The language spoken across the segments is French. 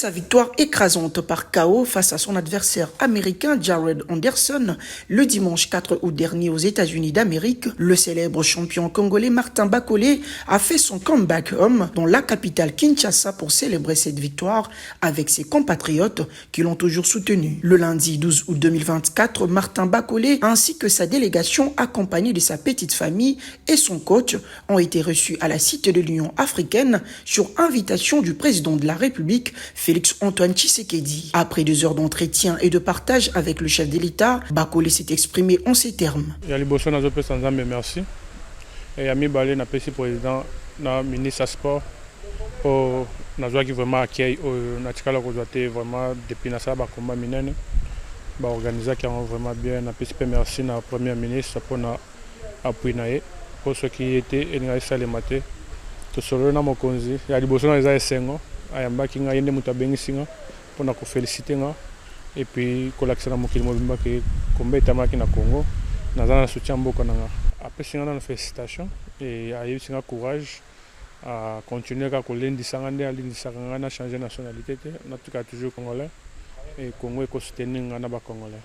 sa victoire écrasante par KO face à son adversaire américain Jared Anderson le dimanche 4 août dernier aux États-Unis d'Amérique, le célèbre champion congolais Martin Bakolé a fait son comeback home dans la capitale Kinshasa pour célébrer cette victoire avec ses compatriotes qui l'ont toujours soutenu. Le lundi 12 août 2024, Martin Bakolé ainsi que sa délégation accompagnée de sa petite famille et son coach ont été reçus à la Cité de l'Union africaine sur invitation du président de la République Félix Antoine Tshisekedi. Après 2 heures d'entretien et de partage avec le chef de l'État, Bakolé s'est exprimé en ces termes. Merci. Et Ami Balé, na président, na ministre sport, pour na qui vraiment accueille, na tika la vraiment depuis na ça combat minene, organiser qui ont vraiment bien, na merci na premier ministre pour na appui nae, pour ceux qui étaient en salemate, tout solo na mokonzi, ya liboso na za esengo. Ayamba kinga yende mutabeng singa pona ko féliciter nga et puis ko laksana mokili mobimba ke kombeta maki na Congo nazana soutien mboka nanga après singa na félicitations et ayi singa courage à continuer ka ko lendi sanga nde alindi sanga na changer nationalité na tuka toujours congolais et Congo ko soutenir nga na ba congolais.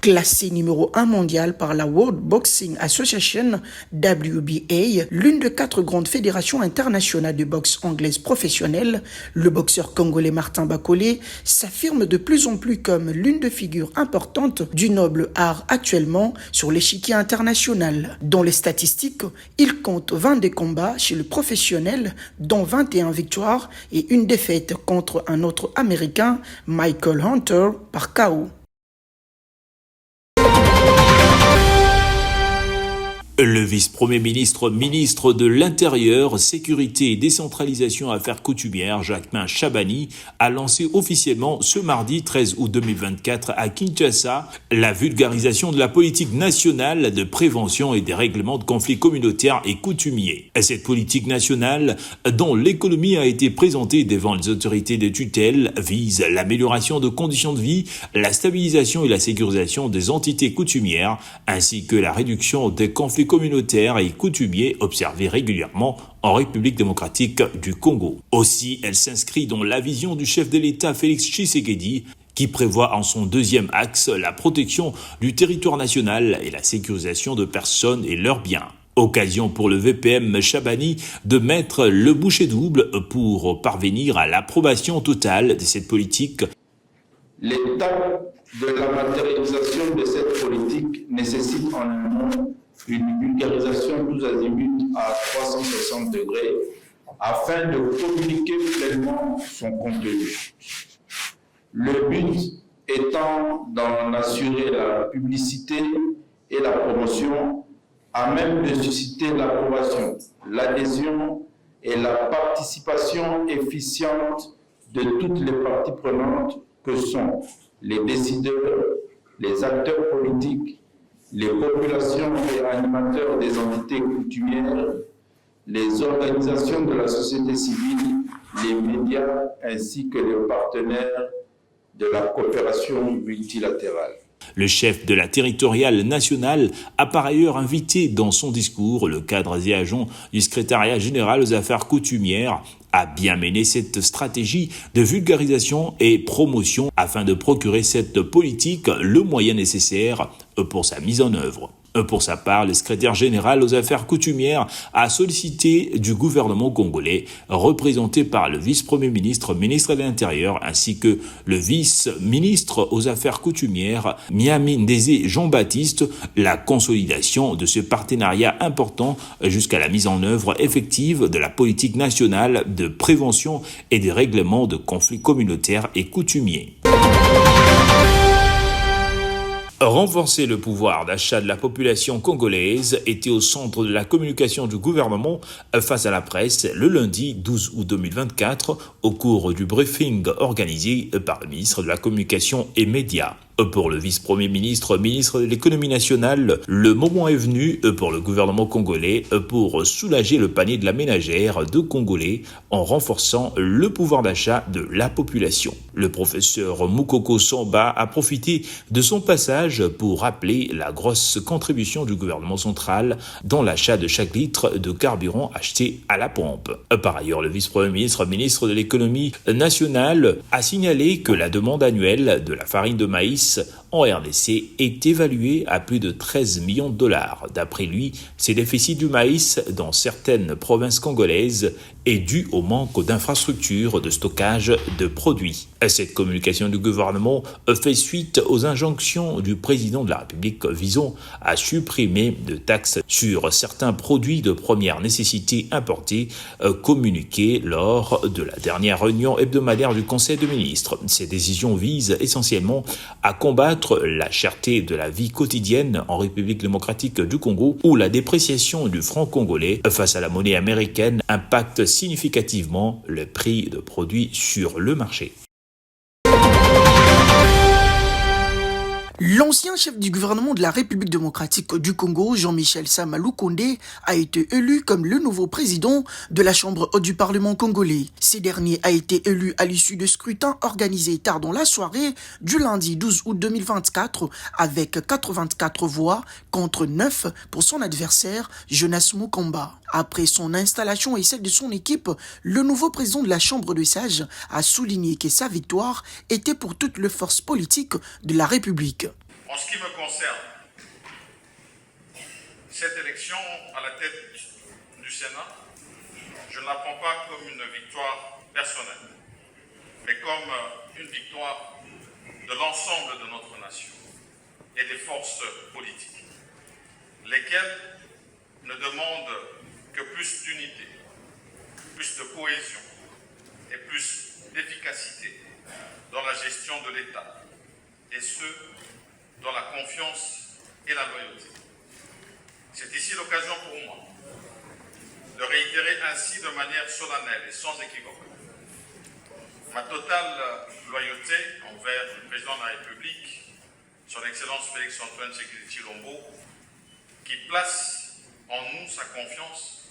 Classé numéro 1 mondial par la World Boxing Association, WBA, l'une des 4 grandes fédérations internationales de boxe anglaise professionnelle, le boxeur congolais Martin Bakolé s'affirme de plus en plus comme l'une des figures importantes du noble art actuellement sur l'échiquier international. Dans les statistiques, il compte 22 combats chez le professionnel, dont 21 victoires et une défaite contre un autre américain, Michael Hunter, par KO. Le vice-premier ministre, ministre de l'Intérieur, Sécurité et Décentralisation Affaires coutumières, Jacquemain Chabani, a lancé officiellement ce mardi 13 août 2024 à Kinshasa la vulgarisation de la politique nationale de prévention et des règlements de conflits communautaires et coutumiers. Cette politique nationale, dont l'économie a été présentée devant les autorités de tutelle, vise l'amélioration de conditions de vie, la stabilisation et la sécurisation des entités coutumières, ainsi que la réduction des conflits communautaires et coutumiers observés régulièrement en République démocratique du Congo. Aussi, elle s'inscrit dans la vision du chef de l'État Félix Tshisekedi, qui prévoit en son 2e axe la protection du territoire national et la sécurisation de personnes et leurs biens. Occasion pour le VPM Chabani de mettre le bouchée double pour parvenir à l'approbation totale de cette politique. L'étape de la matérialisation de cette politique nécessite en amont une vulgarisation tous azimuts à 360 degrés afin de communiquer pleinement son contenu. Le but étant d'en assurer la publicité et la promotion à même de susciter l'approbation, l'adhésion et la participation efficiente de toutes les parties prenantes que sont les décideurs, les acteurs politiques, les populations et animateurs des entités coutumières, les organisations de la société civile, les médias ainsi que les partenaires de la coopération multilatérale. Le chef de la territoriale nationale a par ailleurs invité dans son discours le cadre et agent du secrétariat général aux affaires coutumières à bien mener cette stratégie de vulgarisation et promotion afin de procurer cette politique le moyen nécessaire pour sa mise en œuvre. Pour sa part, le secrétaire général aux affaires coutumières a sollicité du gouvernement congolais, représenté par le vice-premier ministre, ministre de l'Intérieur, ainsi que le vice-ministre aux affaires coutumières, Miami Ndeze Jean-Baptiste, la consolidation de ce partenariat important jusqu'à la mise en œuvre effective de la politique nationale de prévention et des règlements de conflits communautaires et coutumiers. Renforcer le pouvoir d'achat de la population congolaise était au centre de la communication du gouvernement face à la presse le lundi 12 août 2024 au cours du briefing organisé par le ministre de la Communication et Médias. Pour le vice-premier ministre, ministre de l'économie nationale, le moment est venu pour le gouvernement congolais pour soulager le panier de la ménagère de Congolais en renforçant le pouvoir d'achat de la population. Le professeur Moukoko Samba a profité de son passage pour rappeler la grosse contribution du gouvernement central dans l'achat de chaque litre de carburant acheté à la pompe. Par ailleurs, le vice-premier ministre, ministre de l'économie nationale, a signalé que la demande annuelle de la farine de maïs en RDC est évaluée à plus de 13 millions de dollars. D'après lui, ces déficits du maïs dans certaines provinces congolaises est dû au manque d'infrastructures de stockage de produits. Cette communication du gouvernement fait suite aux injonctions du président de la République visant à supprimer de taxes sur certains produits de première nécessité importés communiquées lors de la dernière réunion hebdomadaire du Conseil des ministres. Ces décisions visent essentiellement à combattre la cherté de la vie quotidienne en République démocratique du Congo, où la dépréciation du franc congolais face à la monnaie américaine impacte significativement le prix de produits sur le marché. L'ancien chef du gouvernement de la République démocratique du Congo, Jean-Michel Sama Lukonde, a été élu comme le nouveau président de la Chambre haute du Parlement congolais. Ce dernier a été élu à l'issue de scrutins organisés tard dans la soirée du lundi 12 août 2024 avec 84 voix contre 9 pour son adversaire, Jonas Mukamba. Après son installation et celle de son équipe, le nouveau président de la Chambre des sages a souligné que sa victoire était pour toutes les forces politiques de la République. En ce qui me concerne, cette élection à la tête du Sénat, je ne la prends pas comme une victoire personnelle, mais comme une victoire de l'ensemble de notre nation et des forces politiques, lesquelles ne demandent que plus d'unité, plus de cohésion et plus d'efficacité dans la gestion de l'État, et ce, dans la confiance et la loyauté. C'est ici l'occasion pour moi de réitérer ainsi de manière solennelle et sans équivoque ma totale loyauté envers le président de la République, son Excellence Félix-Antoine Tshisekedi Tshilombo, qui place en nous sa confiance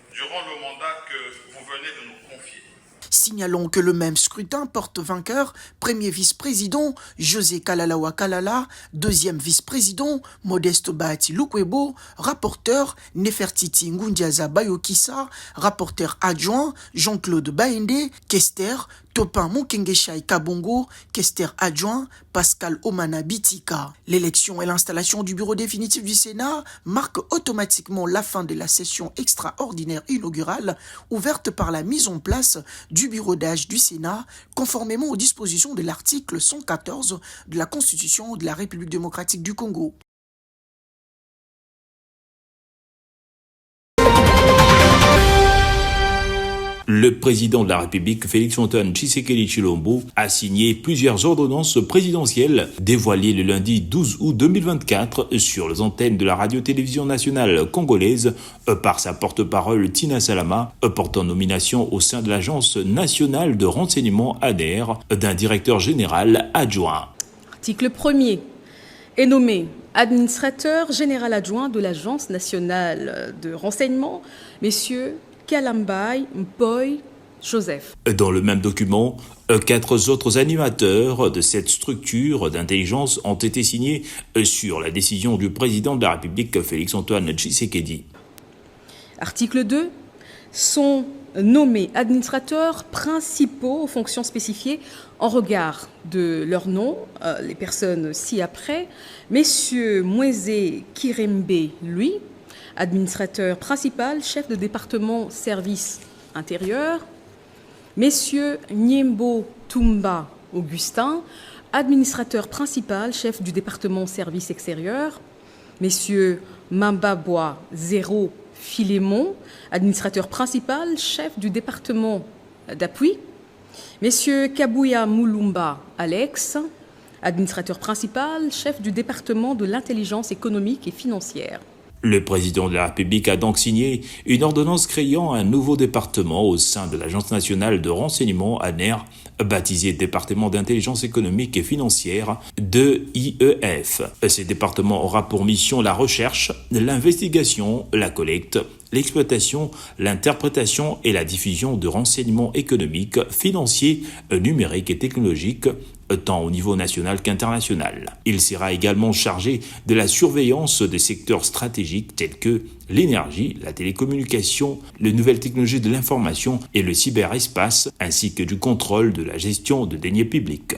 durant le mandat que vous venez de nous confier. Signalons que le même scrutin porte vainqueur premier vice-président José Kalalawa Kalala, deuxième vice-président Modeste Bahati Lukwebo, rapporteur Nefertiti Ngundiaza Bayokissa, rapporteur adjoint Jean-Claude Baende, Kester Topin Mokengeshai Kabongo, Kester adjoint Pascal Omana Bitika. L'élection et l'installation du bureau définitif du Sénat marquent automatiquement la fin de la session extraordinaire inaugurale ouverte par la mise en place du bureau d'âge du Sénat, conformément aux dispositions de l'article 114 de la Constitution de la République démocratique du Congo. Le président de la République, Félix-Antoine Tshisekedi Tshilombo, a signé plusieurs ordonnances présidentielles dévoilées le lundi 12 août 2024 sur les antennes de la radio-télévision nationale congolaise par sa porte-parole Tina Salama, portant nomination au sein de l'Agence nationale de renseignement ANER d'un directeur général adjoint. Article 1er est nommé administrateur général adjoint de l'Agence nationale de renseignement, messieurs Kalambai Mpoy Joseph. Dans le même document, 4 autres animateurs de cette structure d'intelligence ont été signés sur la décision du président de la République, Félix-Antoine Tshisekedi. Article 2. Sont nommés administrateurs principaux aux fonctions spécifiées en regard de leur nom, les personnes ci-après, messieurs Mweze Kirembe, lui, administrateur principal, chef de département service intérieur, messieurs Nyembo Tumba Augustin, administrateur principal, chef du département service extérieur, messieurs Mambabwa Zéro Philémon, administrateur principal, chef du département d'appui, messieurs Kabouya Moulumba Alex, administrateur principal, chef du département de l'intelligence économique et financière. Le président de la République a donc signé une ordonnance créant un nouveau département au sein de l'Agence nationale de renseignement ANER, baptisé Département d'intelligence économique et financière de IEF. Ce département aura pour mission la recherche, l'investigation, la collecte, l'exploitation, l'interprétation et la diffusion de renseignements économiques, financiers, numériques et technologiques, tant au niveau national qu'international. Il sera également chargé de la surveillance des secteurs stratégiques tels que l'énergie, la télécommunication, les nouvelles technologies de l'information et le cyberespace, ainsi que du contrôle de la gestion de deniers publics.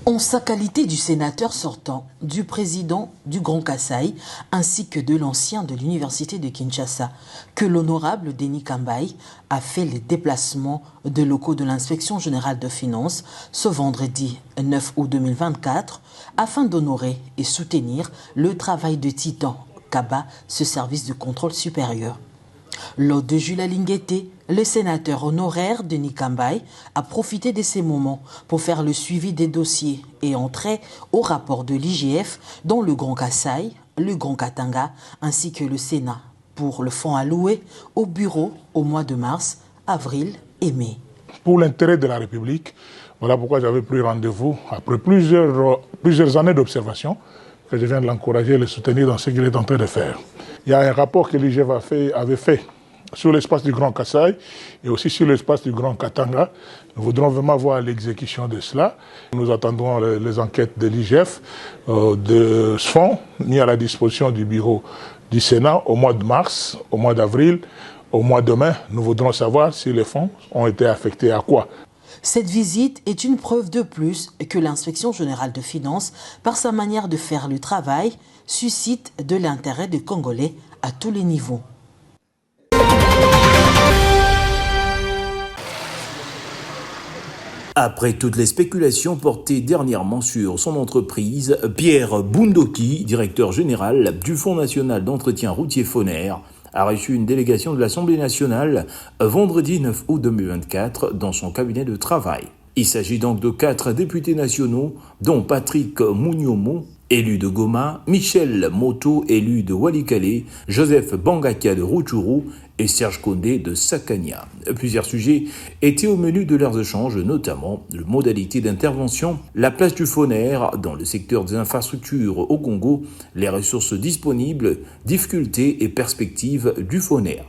En sa qualité du sénateur sortant, du président du Grand Kasaï, ainsi que de l'ancien de l'Université de Kinshasa, que l'honorable Denis Kambaï a fait les déplacements de locaux de l'Inspection générale de finances ce vendredi 9 août 2024 afin d'honorer et soutenir le travail de Titan Kaba, ce service de contrôle supérieur. Lors de Jules Alinguete, le sénateur honoraire Denis Kambaï a profité de ces moments pour faire le suivi des dossiers et entrer au rapport de l'IGF dans le Grand Kasaï, le Grand Katanga ainsi que le Sénat pour le fonds alloué au bureau au mois de mars, avril et mai. Pour l'intérêt de la République, voilà pourquoi j'avais pris rendez-vous après plusieurs années d'observation que je viens de l'encourager et le soutenir dans ce qu'il est en train de faire. Il y a un rapport que l'IGF avait fait sur l'espace du Grand Kasaï et aussi sur l'espace du Grand Katanga. Nous voudrons vraiment voir l'exécution de cela. Nous attendrons les enquêtes de l'IGF, de ce fonds mis à la disposition du bureau du Sénat au mois de mars, au mois d'avril, au mois de mai. Nous voudrons savoir si les fonds ont été affectés à quoi. Cette visite est une preuve de plus que l'Inspection générale de finances, par sa manière de faire le travail, suscite de l'intérêt des Congolais à tous les niveaux. Après toutes les spéculations portées dernièrement sur son entreprise, Pierre Bundoki, directeur général du Fonds national d'entretien routier Foner, a reçu une délégation de l'Assemblée nationale vendredi 9 août 2024 dans son cabinet de travail. Il s'agit donc de 4 députés nationaux, dont Patrick Mouniomo, élu de Goma, Michel Moto, élu de Walikale, Joseph Bangakia de Rutshuru et Serge Condé de Sakania. Plusieurs sujets étaient au menu de leurs échanges, notamment les modalités d'intervention, la place du Foner dans le secteur des infrastructures au Congo, les ressources disponibles, difficultés et perspectives du Foner.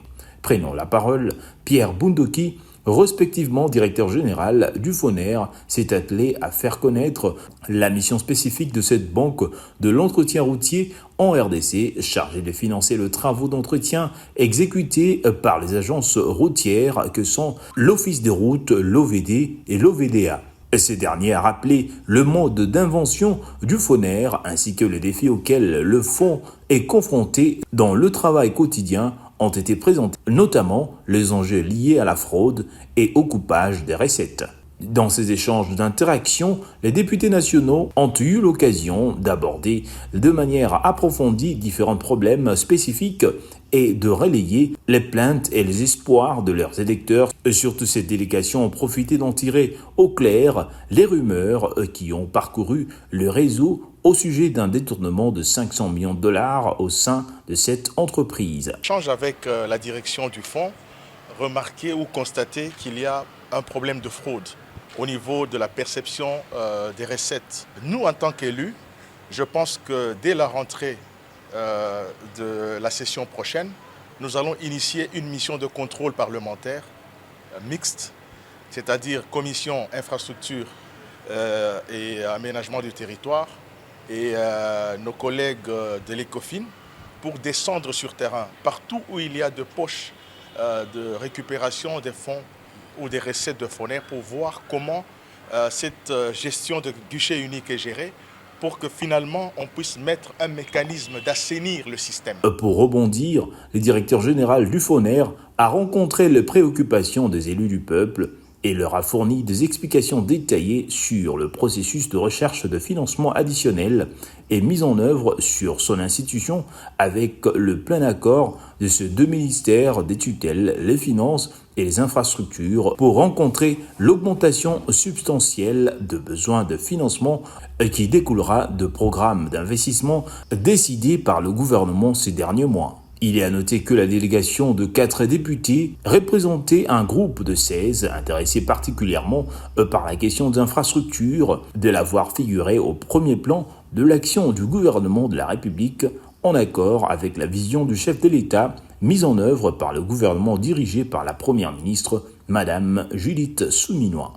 Prenant la parole, Pierre Bundoki, respectivement directeur général du Foner, s'est attelé à faire connaître la mission spécifique de cette banque de l'entretien routier en RDC, chargée de financer les travaux d'entretien exécutés par les agences routières que sont l'Office des routes, l'OVD et l'OVDA. Ce dernier a rappelé le mode d'invention du Foner ainsi que les défis auxquels le fonds est confronté dans le travail quotidien ont été présentés, notamment les enjeux liés à la fraude et au coupage des recettes. Dans ces échanges d'interaction, les députés nationaux ont eu l'occasion d'aborder de manière approfondie différents problèmes spécifiques et de relayer les plaintes et les espoirs de leurs électeurs. Surtout, cette délégation a profité d'en tirer au clair les rumeurs qui ont parcouru le réseau au sujet d'un détournement de 500 millions de dollars au sein de cette entreprise. Échange avec la direction du fonds, remarquer ou constater qu'il y a un problème de fraude au niveau de la perception des recettes. Nous, en tant qu'élus, je pense que dès la rentrée de la session prochaine, nous allons initier une mission de contrôle parlementaire mixte, c'est-à-dire commission infrastructure et aménagement du territoire et nos collègues de l'ECOFIN pour descendre sur terrain partout où il y a de poches de récupération des fonds ou des recettes de Foner pour voir comment cette gestion de guichet unique est gérée pour que finalement on puisse mettre un mécanisme d'assainir le système. Pour rebondir, le directeur général du Foner a rencontré les préoccupations des élus du peuple et leur a fourni des explications détaillées sur le processus de recherche de financement additionnel et mis en œuvre sur son institution avec le plein accord de ces deux ministères des tutelles, les finances et les infrastructures, pour rencontrer l'augmentation substantielle de besoins de financement qui découlera de programmes d'investissement décidés par le gouvernement ces derniers mois. Il est à noter que la délégation de 4 députés représentait un groupe de 16 intéressés particulièrement par la question des infrastructures, de la voir figurer au premier plan de l'action du gouvernement de la République en accord avec la vision du chef de l'État mise en œuvre par le gouvernement dirigé par la Première ministre, Madame Judith Suminwa.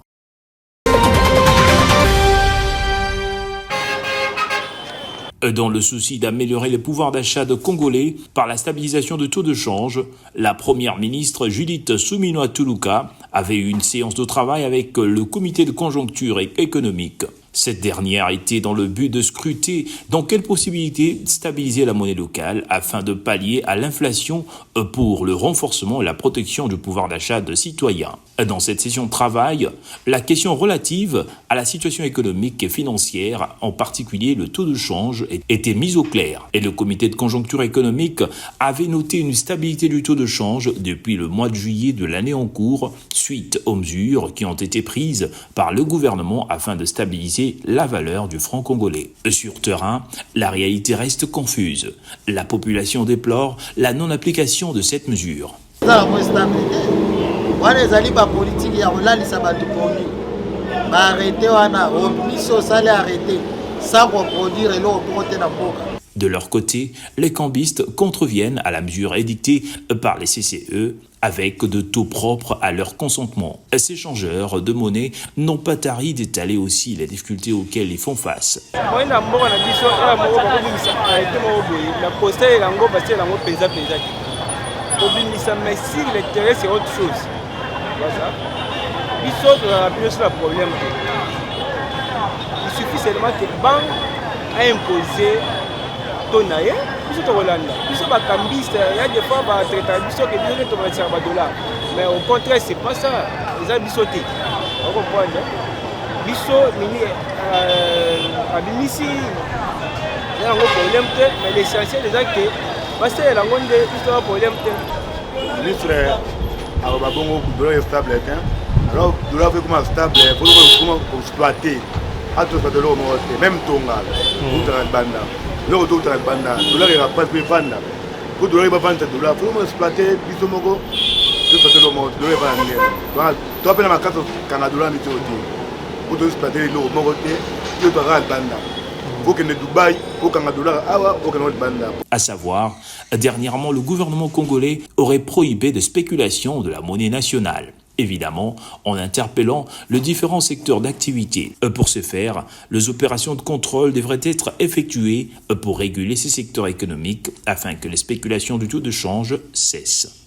Dans le souci d'améliorer le pouvoir d'achat de Congolais par la stabilisation du taux de change, la première ministre Judith Suminwa Tuluka avait eu une séance de travail avec le comité de conjoncture économique. Cette dernière était dans le but de scruter dans quelle possibilité stabiliser la monnaie locale afin de pallier à l'inflation pour le renforcement et la protection du pouvoir d'achat des citoyens. Dans cette session de travail, la question relative à la situation économique et financière, en particulier le taux de change, était mise au clair. Et le comité de conjoncture économique avait noté une stabilité du taux de change depuis le mois de juillet de l'année en cours, suite aux mesures qui ont été prises par le gouvernement afin de stabiliser la valeur du franc congolais. Sur terrain, la réalité reste confuse. La population déplore la non-application de cette mesure. De leur côté, les cambistes contreviennent à la mesure édictée par les CCE avec de taux propres à leur consentement. Ces changeurs de monnaie n'ont pas tari d'étaler aussi les difficultés auxquelles ils font face. Il suffit seulement que la banque a imposé tonaye, biso to Hollande. Biso ba cambiste, il y a des fois ba traiter biso que biso to ba $. Mais au contraire, c'est pas ça. Ils ont biso té. Vous comprenez? Biso mini abimisi. Il y a un problème, mais l'essentiel déjà que parce que la monde biso un problème. Ministre a ba bongo dollar stable alors dollar veut comment stable, faut comment exploiter. Ato sa dollar mo même tonga. Uta banda. Le tout à banda, dollar il a pas de banda. Pour dollar il va vendre dollar, faut exploiter biso moko. Tout ça dollar mo dollar va aller. Tu appelles ma carte quand dollar mi toti. Pour exploiter le moko té, tu dois rendre banda. Faut que ne Dubaï, faut qu'un dollar awa, faut que notre banda. À savoir, dernièrement le gouvernement congolais aurait prohibé de spéculation de la monnaie nationale. Évidemment, en interpellant les différents secteurs d'activité. Pour ce faire, les opérations de contrôle devraient être effectuées pour réguler ces secteurs économiques afin que les spéculations du taux de change cessent.